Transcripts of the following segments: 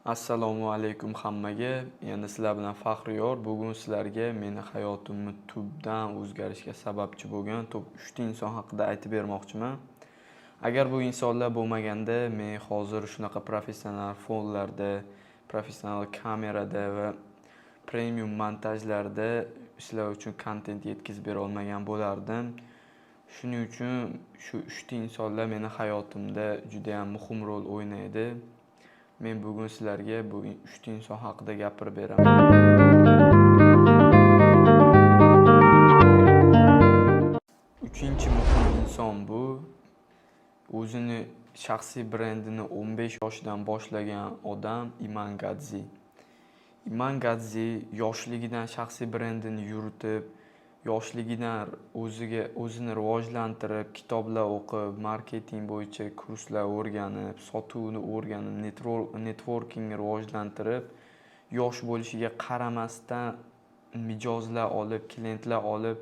Assalomu alaykum hammaga. Endi sizlar bilan Faxriyor. Bugun sizlarga meni hayotimni tubdan o'zgarishga sababchi bo'lgan top 3 ta inson haqida aytib bermoqchiman. Agar bu insonlar bo'lmaganda, men hozir shunaqa professional fonlarda, professional kamerada va premium montajlarda sizlar uchun kontent yetkazib bera olmagan bo'lardim. Shuning uchun shu 3 ta insonlar meni hayotimda juda ham muhim rol o'ynaydi. Men bugun sizlarga bu 3 ta inson haqida gapirib beraman. Uchinchi muhim inson bu o'zini shaxsiy brendini 15 yoshidan boshlagan odam Iman Gadzhi. Iman Gadzhi yoshligidan shaxsiy brendini yuritib, yoshligidan o'zini rivojlantirib, kitoblar o'qib, marketing bo'yicha kurslar o'rganib, sotuvni o'rganib, networkingni rivojlantirib, yosh bo'lishiga qaramasdan mijozlar olib, klientlar olib,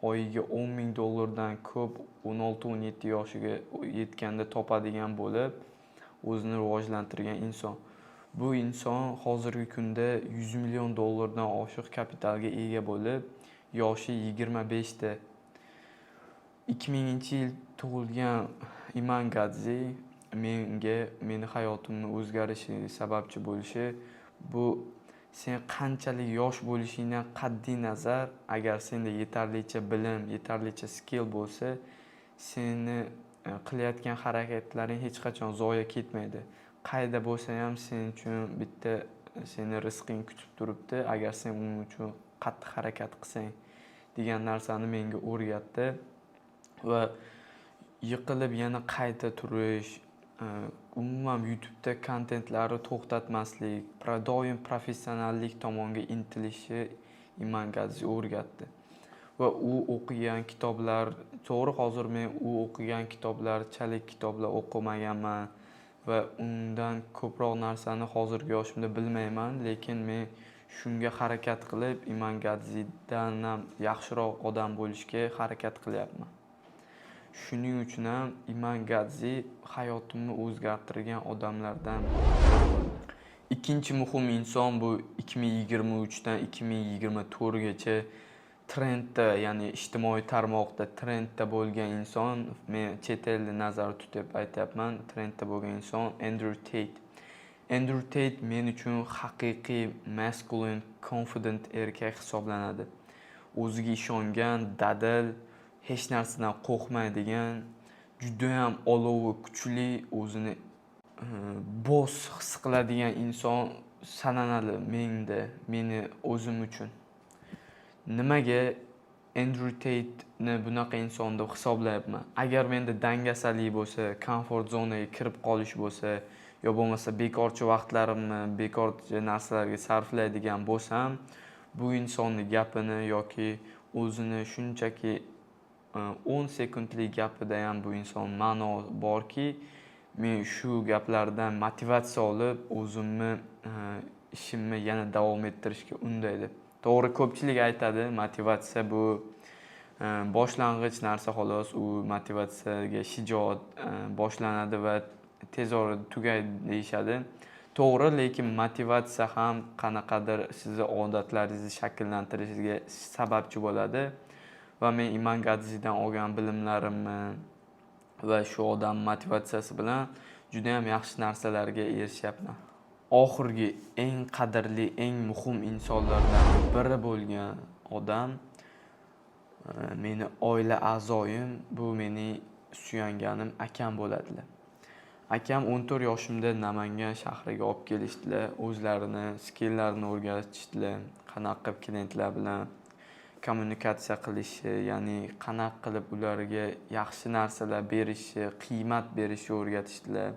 oyiga $10,000 ko'p 16-17 yoshiga yetganda topadigan bo'lib, o'zini rivojlantirgan inson. Bu inson hozirgi kunda $100 million oshiq kapitalga ega bo'lib, yoshi 25 da. 2000-yil tug'ilgan Iman Gadzhi meni hayotimni o'zgarishi sababchi bo'lishi bu sen qanchalik yosh bo'lishingdan qat'iy nazar, agar senda yetarlicha bilim, yetarlicha skill bo'lsa, seni qilayotgan harakatlaring hech qachon zoya ketmaydi. Qayda bo'lsa ham sen uchun bitta seni rizqing kutib turibdi, agar sen uning uchun qattiq harakat qilsang degan narsani menga o'rgatdi va yiqilib yana qayta turish, umuman YouTube'da kontentlari to'xtatmaslik, doim professionallik tomonga intilishni Iman Gadzhi o'rgatdi. Va u o'qigan kitoblar, to'g'ri hozir men u o'qigan kitoblarchalik kitoblar o'qimaganman va undan ko'proq narsani hozirgi yoshimda bilmayman, lekin men shunga harakat qilib Iman Gadzhidan ham yaxshiroq odam bo'lishga harakat qilyapman. Shuning uchun ham Iman Gadzhi hayotimni o'zgartirgan odamlardan. Ikkinchi muhim inson bu 2023 dan 2024 gacha trendda, ya'ni ijtimoiy tarmoqda trendda bo'lgan inson, men chet elni nazarda tutib aytayapman, trendda bo'lgan inson Andrew Tate. Andrew Tate men uchun haqiqiy masculine, confident erkak hisoblanadi. O'ziga ishongan, dadil, hech narsadan qo'rqmaydigan, juda ham olovi kuchli, o'zini boss his qiladigan inson sanaladi meni o'zim uchun. Nimaga Andrew Tate'ni bunaqa inson deb hisoblayapman? Agar menda dangasalik bo'lsa, komfort zonaga kirib qolish bo'lsa, yo bo'lmasa bekorchi vaqtlarimni bekorchi narsalarga sarflaydigan bo'lsam, bu insonning gapini yoki o'zini shunchaki 10 sekundlik gapida ham bu inson ma'no borki, men shu gaplardan motivatsiya olib, o'zimni ishimni yana davom ettirishga undaydi. To'g'ri, ko'pchilik aytadi, motivatsiya bu boshlang'ich narsa xolos, u motivatsiyaga shijoat boshlanadi va tez orada tugaydi deyishadi. To'g'ri, lekin motivatsiya ham qanaqadir sizni odatlaringizni shakllantirishiga sababchi bo'ladi. Va men Iman Gadzhidan olgan bilimlarimni va shu odam motivatsiyasi bilan juda ham yaxshi narsalarga erishyapman. Oxirgi eng qadrli, eng muhim insonlardan biri bo'lgan odam meni oila a'zoyim, bu meni suyanganim akam bo'ladilar. Akam 14 yoshimda Namangan shahriga olib kelishdilar, o'zlarini skilllarini o'rgatishdilar, qanaqa qilib klientlar bilan kommunikatsiya qilishi, ya'ni qanaqa qilib ularga yaxshi narsalar berishi, qiymat berishni o'rgatishdilar.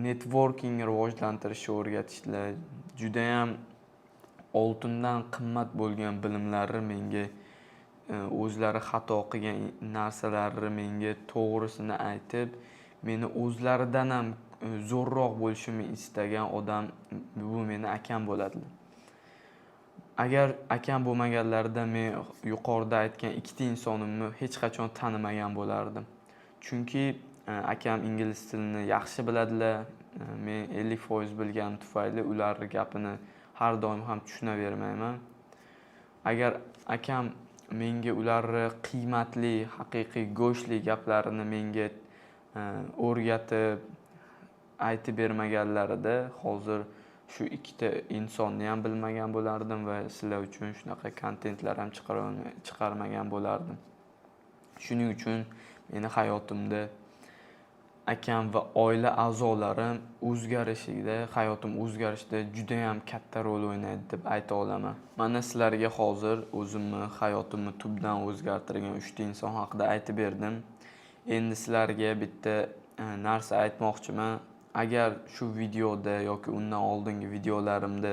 Networking rivojlantirishni o'rgatishdilar. Juda ham oltindan qimmat bo'lgan bilimlarni menga, o'zlari xato qilgan narsalarni menga to'g'risini aytib, meni o'zlaridan ham zo'rroq bo'lishimni istagan odam bu meni akam bo'ladilar. Agar akam bo'lmaganlarida men yuqorida aytgan ikkita insonimni hech qachon tanimagan bo'lardim. Chunki akam ingliz tilini yaxshi biladilar, Men 50% bilganim tufayli ularning gapini har doim ham tushunavermayman. Agar akam menga ularning qiymatli, haqiqiy go'shtli gaplarini menga o'rgatib aytib bermaganlarida hozir shu ikkita insonni ham bilmagan bo'lardim va sizlar uchun shunaqa kontentlar ham chiqarmagan bo'lardim. Shuning uchun meni hayotimda akam va oila a'zolarim hayotim o'zgarishida juda ham katta rol o'ynaydi deb ayta olaman. Mana sizlarga hozir o'zimni hayotimni tubdan o'zgartirgan 3 ta inson haqida aytib berdim. Endi sizlarga bitta narsa aytmoqchiman. Agar shu videoda yoki undan oldingi videolarimda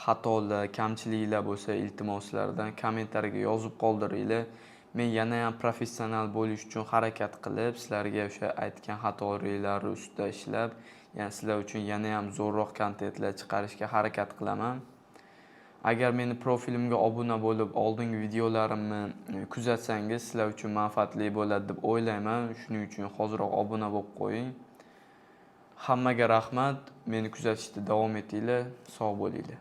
xatolar, kamchiliklar bo'lsa, iltimos sizlardan kommentariyaga yozib qoldiringlar. Men yana ham professional bo'lish uchun harakat qilib, sizlarga o'sha aytgan xatoliklar ustida ishlab, yani sizlar uchun yana ham zo'rroq kontentlar chiqarishga harakat qilaman. Agar meni profilimga obuna bo'lib, oldingi videolarimni kuzatsangiz, sizlar uchun manfaatli bo'ladi deb o'ylayman. Shuning uchun hoziroq obuna bo'lib qo'ying. Hammaga rahmat. Meni kuzatishda davom etinglar. Sog' bo'linglar.